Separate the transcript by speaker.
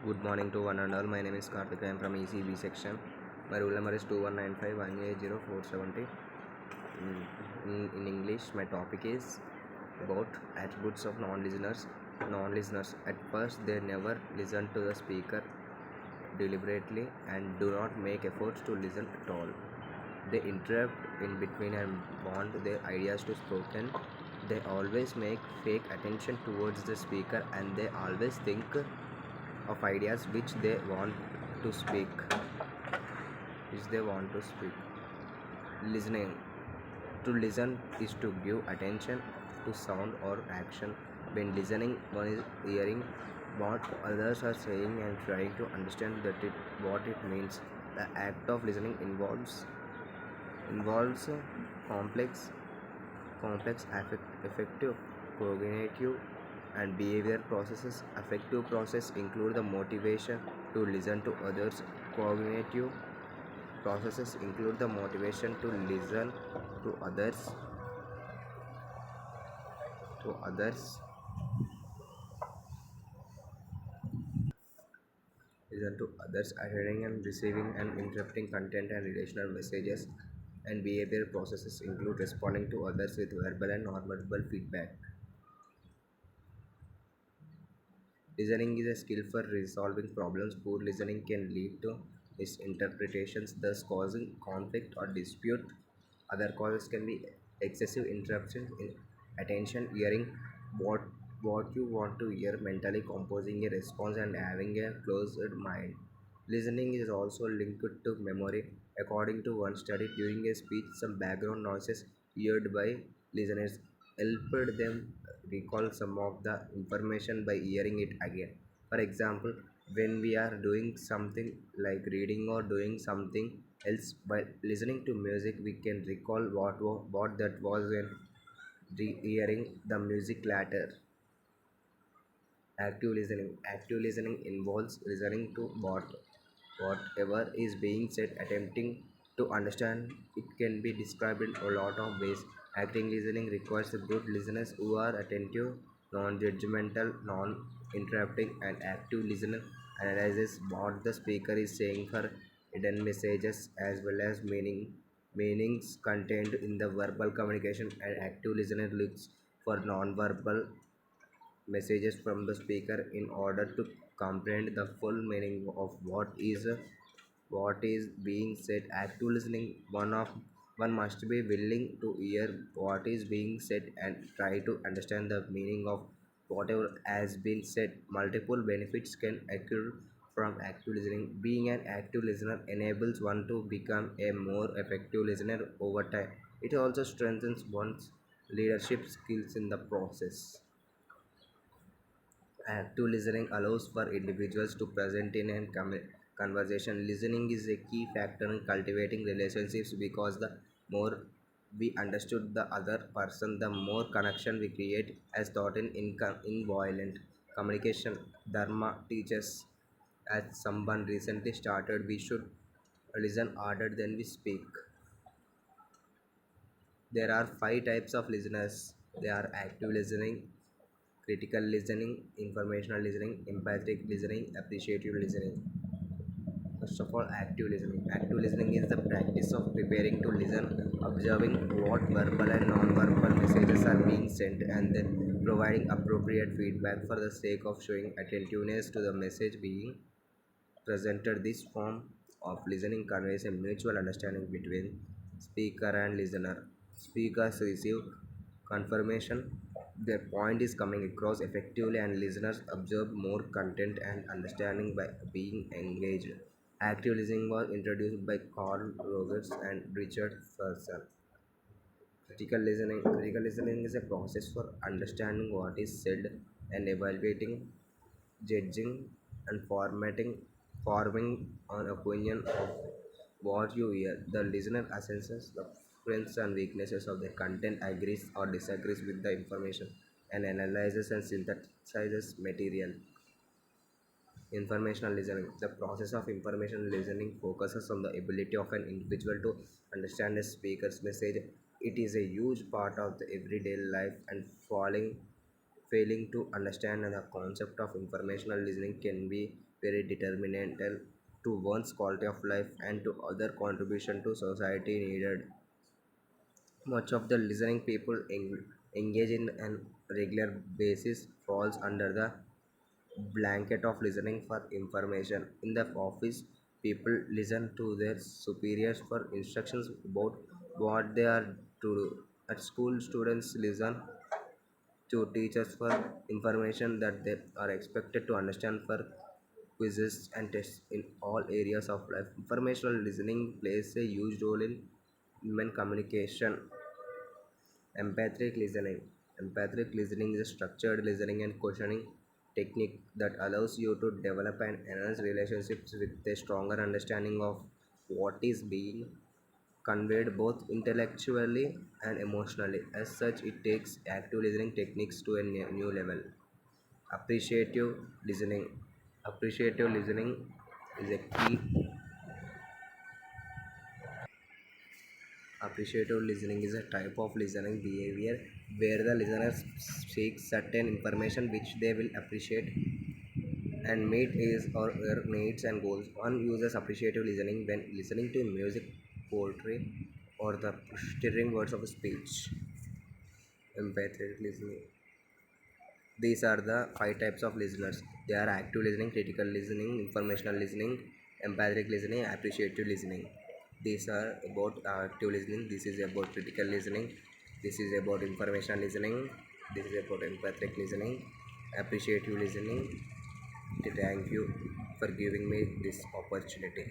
Speaker 1: Good morning to one and all. My name is Karthik. I am from ECB section. My roll number is 2195180470. In English, my topic is about attributes of non-listeners. Non-listeners, at first, they never listen to the speaker deliberately and do not make efforts to listen at all. They interrupt in between and want their ideas to spoken. They always make fake attention towards the speaker and they always think of ideas to speak which they want to speak. Listening. To listen is to give attention to sound or action. When listening, one is hearing what others are saying and trying to understand what it means. The act of listening involves complex effective cognitive and behavior processes. Affective process include the motivation to listen to others. Cognitive processes include the motivation to others to others listen to others, hearing and receiving and interpreting content and relational messages. And behavior processes include responding to others with verbal and non-verbal feedback. Listening is a skill for resolving problems. Poor listening can lead to misinterpretations, thus causing conflict or dispute. Other causes can be excessive interruption in attention, hearing what what you want to hear, mentally composing a response, and having a closed mind. Listening is also linked to memory. According to one study, during a speech, some background noises heard by listeners helped them recall some of the information by hearing it again. For example, when we are doing something like reading or doing something else, by listening to music, we can recall what that was when hearing the music later. Active listening. Active listening involves listening to whatever is being said, attempting to understand. It can be described in a lot of ways. Active listening requires good listeners who are attentive, non-judgmental, non-interrupting, and active listener analyzes what the speaker is saying for hidden messages as well as meanings contained in the verbal communication. An active listener looks for non-verbal messages from the speaker in order to comprehend the full meaning of what is being said. Active listening, one must be willing to hear what is being said and try to understand the meaning of whatever has been said. Multiple benefits can accrue from active listening. Being an active listener enables one to become a more effective listener over time. It also strengthens one's leadership skills in the process. Active listening allows for individuals to present in a conversation. Listening is a key factor in cultivating relationships because the more we understood the other person, the more connection we create, as taught in violent communication. Dharma teaches, as someone recently started, we should listen harder than we speak. There are five types of listeners. They are active listening, critical listening, informational listening, empathic listening, appreciative listening. First of all, active listening. Active listening is the practice of preparing to listen, observing what verbal and non-verbal messages are being sent, and then providing appropriate feedback for the sake of showing attentiveness to the message being presented. This form of listening conveys a mutual understanding between speaker and listener. Speakers receive confirmation their point is coming across effectively, and listeners absorb more content and understanding by being engaged. Active listening was introduced by Carl Rogers and Richard Fursell. Critical listening is a process for understanding what is said and evaluating, judging, and forming an opinion of what you hear. The listener assesses the strengths and weaknesses of the content, agrees or disagrees with the information, and analyzes and synthesizes material. Informational listening. The process of information listening focuses on the ability of an individual to understand a speaker's message. It is a huge part of the everyday life and falling Failing to understand the concept of informational listening can be very detrimental to one's quality of life and to other contribution to society needed. Much of the listening people engage in a regular basis falls under the blanket of listening for information. In the office, people listen to their superiors for instructions about what they are to do. At school, students listen to teachers for information that they are expected to understand for quizzes and tests in all areas of life. Informational listening plays a huge role in human communication. Empathic listening. Empathic listening is a structured listening and questioning technique that allows you to develop and enhance relationships with a stronger understanding of what is being conveyed both intellectually and emotionally. As such, it takes active listening techniques to a new level. Appreciative listening. Appreciative listening is a key. Appreciative listening is a type of listening behavior where the listener seeks certain information which they will appreciate and meet his or her needs and goals. One uses appreciative listening when listening to music, poetry, or the stirring words of a speech. Empathic listening. These are the five types of listeners. They are active listening, critical listening, informational listening, empathic listening, appreciative listening. These are about active listening. This is about critical listening. This is about informational listening. This is about empathic listening, appreciative listening. Thank you for giving me this opportunity.